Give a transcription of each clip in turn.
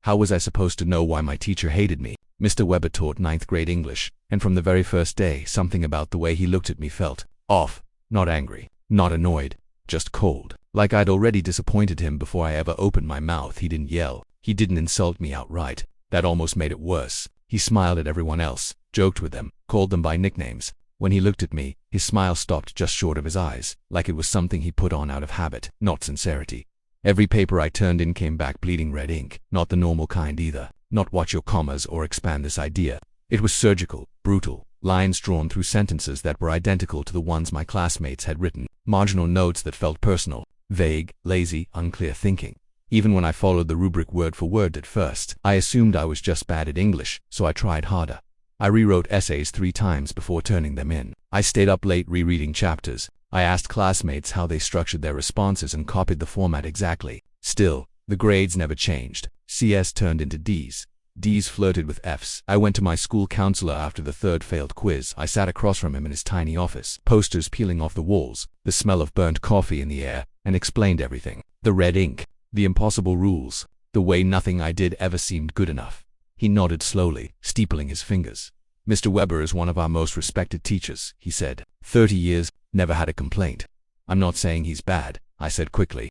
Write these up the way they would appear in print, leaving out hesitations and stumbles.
How was I supposed to know why my teacher hated me? Mr. Weber taught ninth grade English, and from the very first day, something about the way he looked at me felt off. Not angry, not annoyed, just cold. Like I'd already disappointed him before I ever opened my mouth. He didn't yell. He didn't insult me outright. That almost made it worse. He smiled at everyone else, joked with them, called them by nicknames. When he looked at me, his smile stopped just short of his eyes, like it was something he put on out of habit, not sincerity. Every paper I turned in came back bleeding red ink, not the normal kind either, not watch your commas or expand this idea. It was surgical, brutal, lines drawn through sentences that were identical to the ones my classmates had written, marginal notes that felt personal, vague, lazy, unclear thinking. Even when I followed the rubric word for word at first, I assumed I was just bad at English, so I tried harder. I rewrote essays 3 times before turning them in. I stayed up late rereading chapters. I asked classmates how they structured their responses and copied the format exactly. Still, the grades never changed. C's turned into D's. D's flirted with F's. I went to my school counselor after the 3rd failed quiz. I sat across from him in his tiny office, posters peeling off the walls, the smell of burnt coffee in the air, and explained everything. The red ink, the impossible rules, the way nothing I did ever seemed good enough. He nodded slowly, steepling his fingers. Mr. Weber is one of our most respected teachers, he said. 30 years, never had a complaint. I'm not saying he's bad, I said quickly.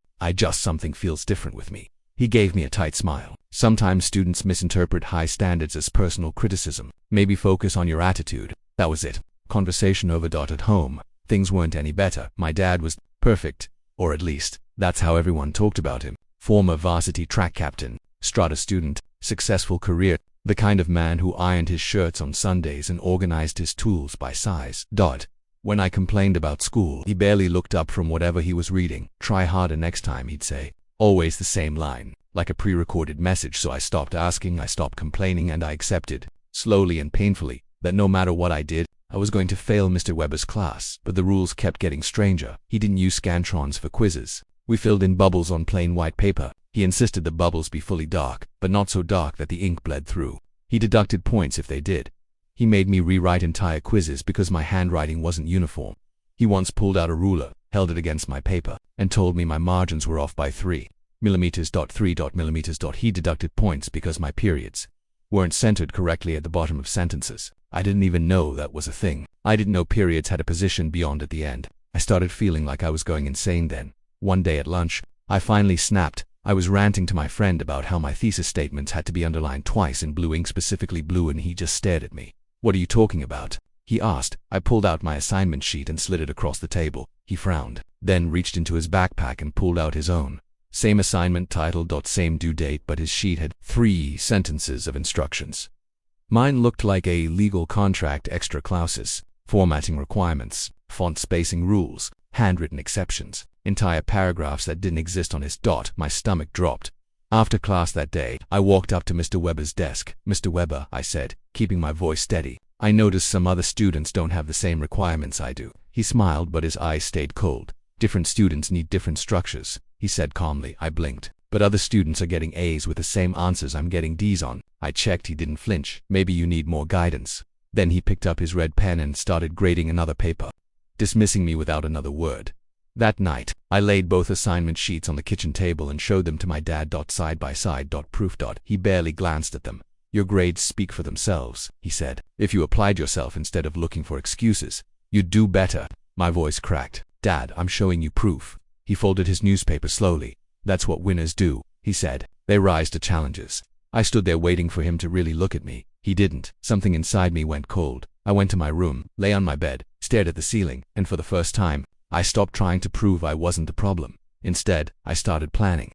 Something feels different with me. He gave me a tight smile. Sometimes students misinterpret high standards as personal criticism. Maybe focus on your attitude. That was it. Conversation over. At home, things weren't any better. My dad was perfect, or at least, that's how everyone talked about him. Former varsity track captain, strata student, successful career, the kind of man who ironed his shirts on Sundays and organized his tools by size. When I complained about school, he barely looked up from whatever he was reading. Try harder next time, he'd say. Always the same line, like a pre-recorded message. So I stopped asking, I stopped complaining, and I accepted, slowly and painfully, that no matter what I did, I was going to fail Mr. Weber's class. But the rules kept getting stranger. He didn't use scantrons for quizzes. We filled in bubbles on plain white paper. He insisted the bubbles be fully dark, but not so dark that the ink bled through. He deducted points if they did. He made me rewrite entire quizzes because my handwriting wasn't uniform. He once pulled out a ruler, held it against my paper, and told me my margins were off by 3 millimeters. 3 millimeters. He deducted points because my periods weren't centered correctly at the bottom of sentences. I didn't even know that was a thing. I didn't know periods had a position beyond at the end. I started feeling like I was going insane then. One day at lunch, I finally snapped. I was ranting to my friend about how my thesis statements had to be underlined twice in blue ink, specifically blue, and he just stared at me. What are you talking about? He asked. I pulled out my assignment sheet and slid it across the table. He frowned, then reached into his backpack and pulled out his own. Same assignment title. Same due date, but his sheet had 3 sentences of instructions. Mine looked like a legal contract, extra clauses, formatting requirements, font spacing rules, handwritten exceptions, entire paragraphs that didn't exist on his. My stomach dropped. After class that day, I walked up to Mr. Weber's desk. Mr. Weber, I said, keeping my voice steady, I noticed some other students don't have the same requirements I do. He smiled, but his eyes stayed cold. Different students need different structures, he said calmly. I blinked. But other students are getting A's with the same answers I'm getting D's on. I checked. He didn't flinch. Maybe you need more guidance. Then he picked up his red pen and started grading another paper, dismissing me without another word. That night, I laid both assignment sheets on the kitchen table and showed them to my dad. Side by side. Proof. He barely glanced at them. Your grades speak for themselves, he said. If you applied yourself instead of looking for excuses, you'd do better. My voice cracked. Dad, I'm showing you proof. He folded his newspaper slowly. That's what winners do, he said. They rise to challenges. I stood there waiting for him to really look at me. He didn't. Something inside me went cold. I went to my room, lay on my bed, stared at the ceiling, and for the first time, I stopped trying to prove I wasn't the problem. Instead, I started planning.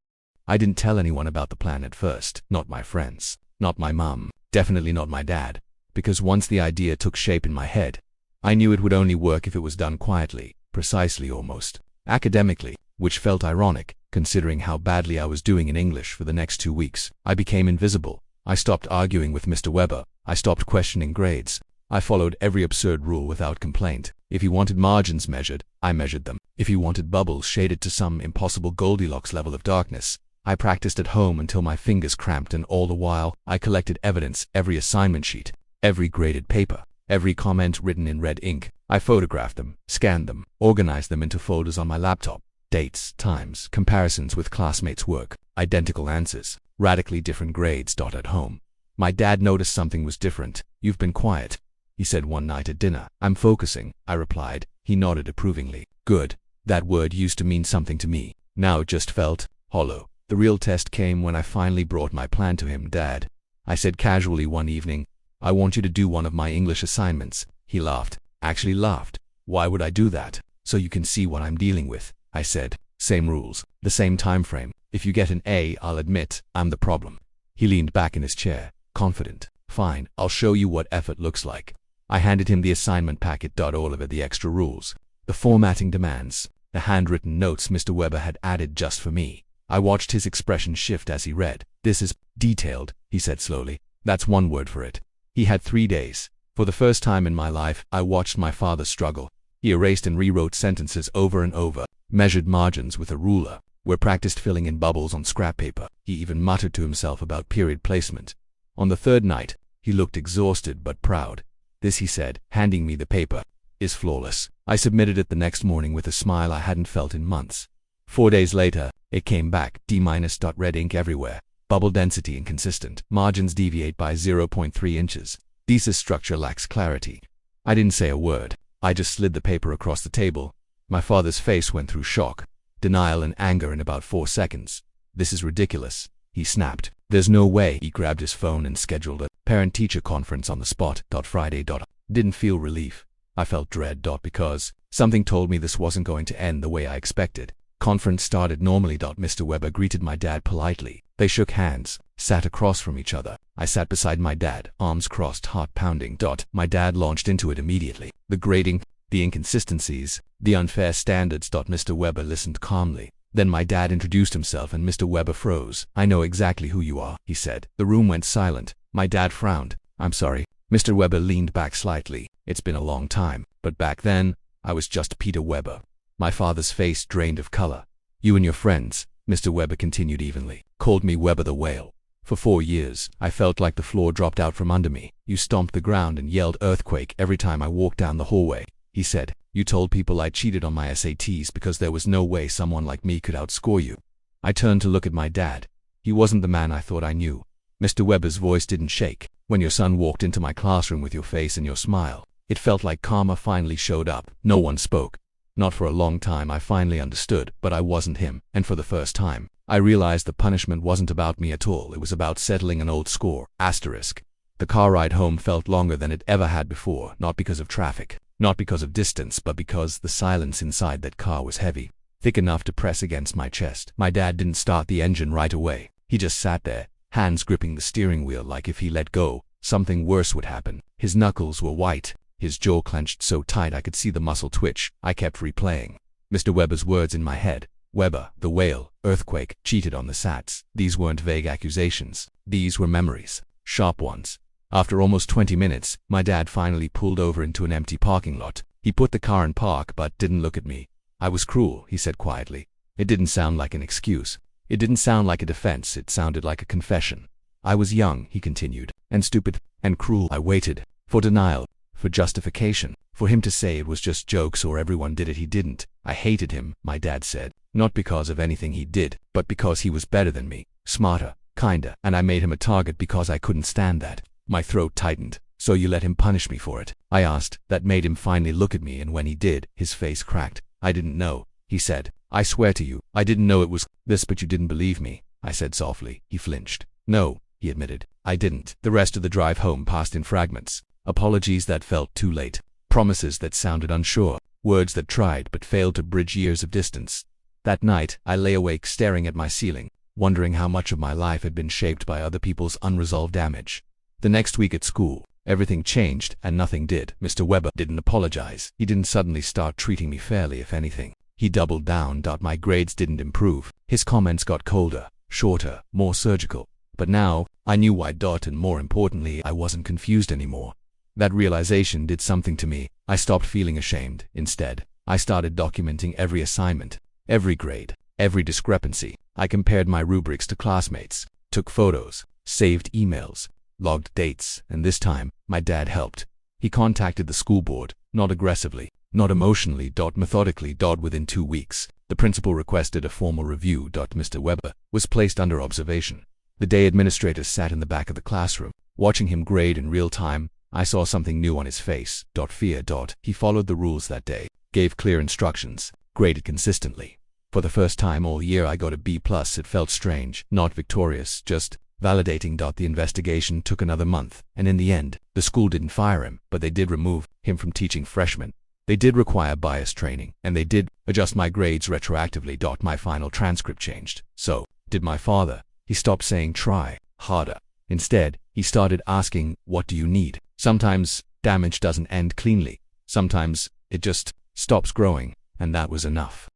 I didn't tell anyone about the plan at first. Not my friends. Not my mom. Definitely not my dad. Because once the idea took shape in my head, I knew it would only work if it was done quietly, precisely, almost academically, which felt ironic, considering how badly I was doing in English for the next 2 weeks. I became invisible. I stopped arguing with Mr. Weber. I stopped questioning grades. I followed every absurd rule without complaint. If he wanted margins measured, I measured them. If he wanted bubbles shaded to some impossible Goldilocks level of darkness, I practiced at home until my fingers cramped, and all the while, I collected evidence, every assignment sheet, every graded paper, every comment written in red ink. I photographed them, scanned them, organized them into folders on my laptop. Dates, times, comparisons with classmates' work, identical answers. radically different grades. At home, my dad noticed something was different. "You've been quiet," he said one night at dinner. "I'm focusing," I replied. He nodded approvingly. "Good. That word used to mean something to me. Now it just felt hollow." The real test came when I finally brought my plan to him. "Dad," I said casually one evening, "I want you to do one of my English assignments." He laughed. Actually laughed. "Why would I do that?" "So you can see what I'm dealing with," I said. "Same rules, the same time frame. If you get an A, I'll admit I'm the problem." He leaned back in his chair, confident. "Fine, I'll show you what effort looks like." I handed him the assignment packet. All of it, the extra rules, the formatting demands, the handwritten notes Mr. Weber had added just for me. I watched his expression shift as he read. "This is detailed," he said slowly. "That's one word for it." He had 3 days. For the first time in my life, I watched my father struggle. He erased and rewrote sentences over and over, measured margins with a ruler, practiced filling in bubbles on scrap paper. He even muttered to himself about period placement. On the 3rd night, he looked exhausted but proud. "This," he said, handing me the paper, "is flawless." I submitted it the next morning with a smile I hadn't felt in months. 4 days later, it came back, D-. Red ink everywhere. Bubble density inconsistent. Margins deviate by 0.3 inches. Thesis structure lacks clarity. I didn't say a word. I just slid the paper across the table. My father's face went through shock, denial and anger in about 4 seconds. "This is ridiculous," he snapped. "There's no way." He grabbed his phone and scheduled a parent-teacher conference on the spot. Friday. Didn't feel relief. I felt dread. Because something told me this wasn't going to end the way I expected. Conference started normally. Mr. Weber greeted my dad politely. They shook hands, sat across from each other. I sat beside my dad, arms crossed, heart pounding. My dad launched into it immediately. The grading, the inconsistencies, the unfair standards. Mr. Weber listened calmly. Then my dad introduced himself and Mr. Weber froze. "I know exactly who you are," he said. The room went silent. My dad frowned. "I'm sorry." Mr. Weber leaned back slightly. "It's been a long time, but back then, I was just Peter Weber." My father's face drained of color. "You and your friends," Mr. Weber continued evenly, "called me Weber the Whale. For 4 years, I felt like the floor dropped out from under me. You stomped the ground and yelled earthquake every time I walked down the hallway." He said, "You told people I cheated on my SATs because there was no way someone like me could outscore you." I turned to look at my dad. He wasn't the man I thought I knew. Mr. Weber's voice didn't shake. "When your son walked into my classroom with your face and your smile, it felt like karma finally showed up." No one spoke. Not for a long time. I finally understood, but I wasn't him, and for the first time, I realized the punishment wasn't about me at all. It was about settling an old score. Asterisk. The car ride home felt longer than it ever had before, not because of traffic, not because of distance, but because the silence inside that car was heavy, thick enough to press against my chest. My dad didn't start the engine right away. He just sat there, hands gripping the steering wheel like if he let go, something worse would happen. His knuckles were white. His jaw clenched so tight I could see the muscle twitch. I kept replaying Mr. Weber's words in my head. Weber, the whale, earthquake, cheated on the SATs. These weren't vague accusations. These were memories. Sharp ones. After almost 20 minutes, my dad finally pulled over into an empty parking lot. He put the car in park but didn't look at me. "I was cruel," he said quietly. It didn't sound like an excuse. It didn't sound like a defense. It sounded like a confession. "I was young," he continued, "and stupid, and cruel." I waited. For denial. For justification. For him to say it was just jokes or everyone did it. He didn't. "I hated him," my dad said. "Not because of anything he did, but because he was better than me. Smarter, kinder, and I made him a target because I couldn't stand that." My throat tightened. "So you let him punish me for it?" I asked. That made him finally look at me, and when he did, his face cracked. "I didn't know," he said. "I swear to you, I didn't know it was this." "But you didn't believe me," I said softly. He flinched. "No," he admitted. "I didn't." The rest of the drive home passed in fragments. Apologies that felt too late. Promises that sounded unsure. Words that tried but failed to bridge years of distance. That night, I lay awake staring at my ceiling, wondering how much of my life had been shaped by other people's unresolved damage. The next week at school, everything changed and nothing did. Mr. Weber didn't apologize. He didn't suddenly start treating me fairly. If anything, he doubled down. My grades didn't improve. His comments got colder, shorter, more surgical. But now, I knew why. And more importantly, I wasn't confused anymore. That realization did something to me. I stopped feeling ashamed. Instead, I started documenting every assignment, every grade, every discrepancy. I compared my rubrics to classmates, took photos, saved emails, logged dates, and this time, my dad helped. He contacted the school board, not aggressively, not emotionally, methodically. Within 2 weeks, the principal requested a formal review. Mr. Weber was placed under observation. The day administrator sat in the back of the classroom. Watching him grade in real time, I saw something new on his face. Fear. He followed the rules that day, gave clear instructions, graded consistently. For the first time all year I got a B+. It felt strange, not victorious, just validating. The investigation took another month, and in the end, the school didn't fire him, but they did remove him from teaching freshmen. They did require bias training, and they did adjust my grades retroactively. My final transcript changed. So did my father. He stopped saying try harder. Instead, he started asking, what do you need? Sometimes damage doesn't end cleanly. Sometimes it just stops growing, and that was enough.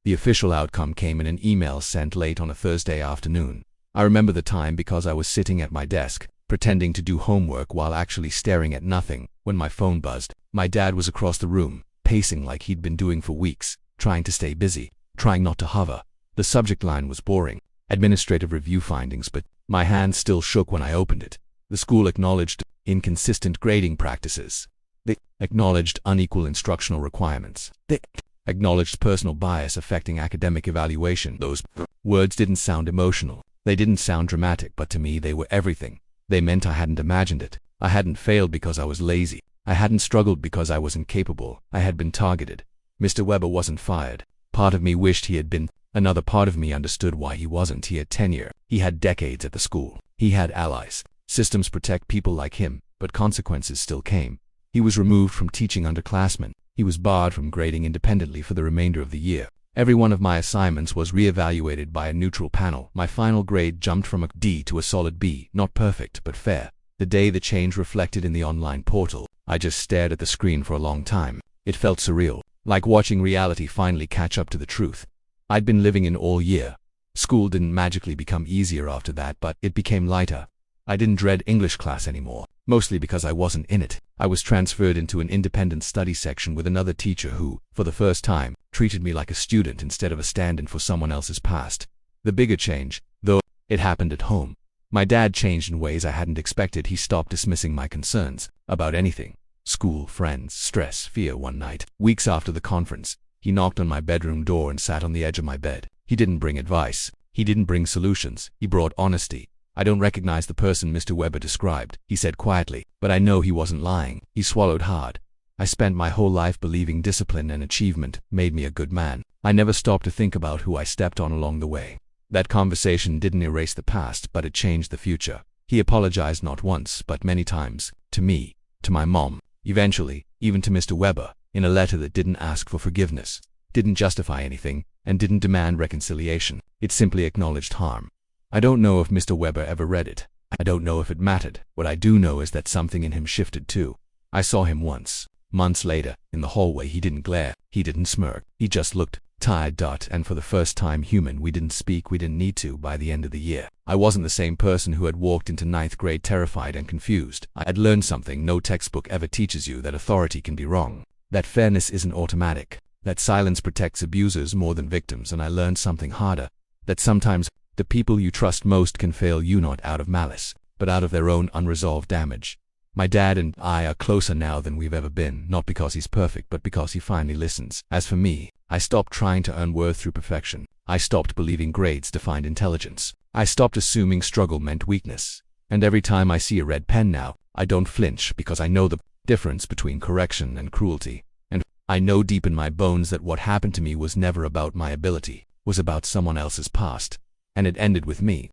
The official outcome came in an email sent late on a Thursday afternoon. I remember the time because I was sitting at my desk, pretending to do homework while actually staring at nothing, when my phone buzzed. My dad was across the room, pacing like he'd been doing for weeks, trying to stay busy, trying not to hover. The subject line was boring, administrative review findings, but my hand still shook when I opened it. The school acknowledged inconsistent grading practices. They acknowledged unequal instructional requirements. They acknowledged personal bias affecting academic evaluation. Those words didn't sound emotional. They didn't sound dramatic, but to me they were everything. They meant I hadn't imagined it. I hadn't failed because I was lazy. I hadn't struggled because I was incapable. I had been targeted. Mr. Weber wasn't fired. Part of me wished he had been. Another part of me understood why he wasn't. He had tenure. He had decades at the school. He had allies. Systems protect people like him, but consequences still came. He was removed from teaching underclassmen. He was barred from grading independently for the remainder of the year. Every one of my assignments was re-evaluated by a neutral panel. My final grade jumped from a D to a solid B. Not perfect, but fair. The day the change reflected in the online portal, I just stared at the screen for a long time. It felt surreal, like watching reality finally catch up to the truth I'd been living in all year. School didn't magically become easier after that, but it became lighter. I didn't dread English class anymore, mostly because I wasn't in it. I was transferred into an independent study section with another teacher who, for the first time, treated me like a student instead of a stand-in for someone else's past. The bigger change, though, it happened at home. My dad changed in ways I hadn't expected. He stopped dismissing my concerns about anything. School, friends, stress, fear. One night, weeks after the conference, he knocked on my bedroom door and sat on the edge of my bed. He didn't bring advice. He didn't bring solutions. He brought honesty. I don't recognize the person Mr. Weber described, he said quietly, but I know he wasn't lying. He swallowed hard. I spent my whole life believing discipline and achievement made me a good man. I never stopped to think about who I stepped on along the way. That conversation didn't erase the past, but it changed the future. He apologized not once, but many times. To me, to my mom, eventually, even to Mr. Weber, in a letter that didn't ask for forgiveness, didn't justify anything, and didn't demand reconciliation. It simply acknowledged harm. I don't know if Mr. Weber ever read it. I don't know if it mattered. What I do know is that something in him shifted too. I saw him once, months later, in the hallway. He didn't glare. He didn't smirk. He just looked tired. And for the first time human. We didn't speak. We didn't need to. By the end of the year, I wasn't the same person who had walked into ninth grade terrified and confused. I had learned something no textbook ever teaches you: that authority can be wrong, that fairness isn't automatic, that silence protects abusers more than victims. And I learned something harder: that sometimes the people you trust most can fail you not out of malice, but out of their own unresolved damage. My dad and I are closer now than we've ever been, not because he's perfect, but because he finally listens. As for me, I stopped trying to earn worth through perfection. I stopped believing grades defined intelligence. I stopped assuming struggle meant weakness. And every time I see a red pen now, I don't flinch, because I know the difference between correction and cruelty. And I know deep in my bones that what happened to me was never about my ability, was about someone else's past. And it ended with me.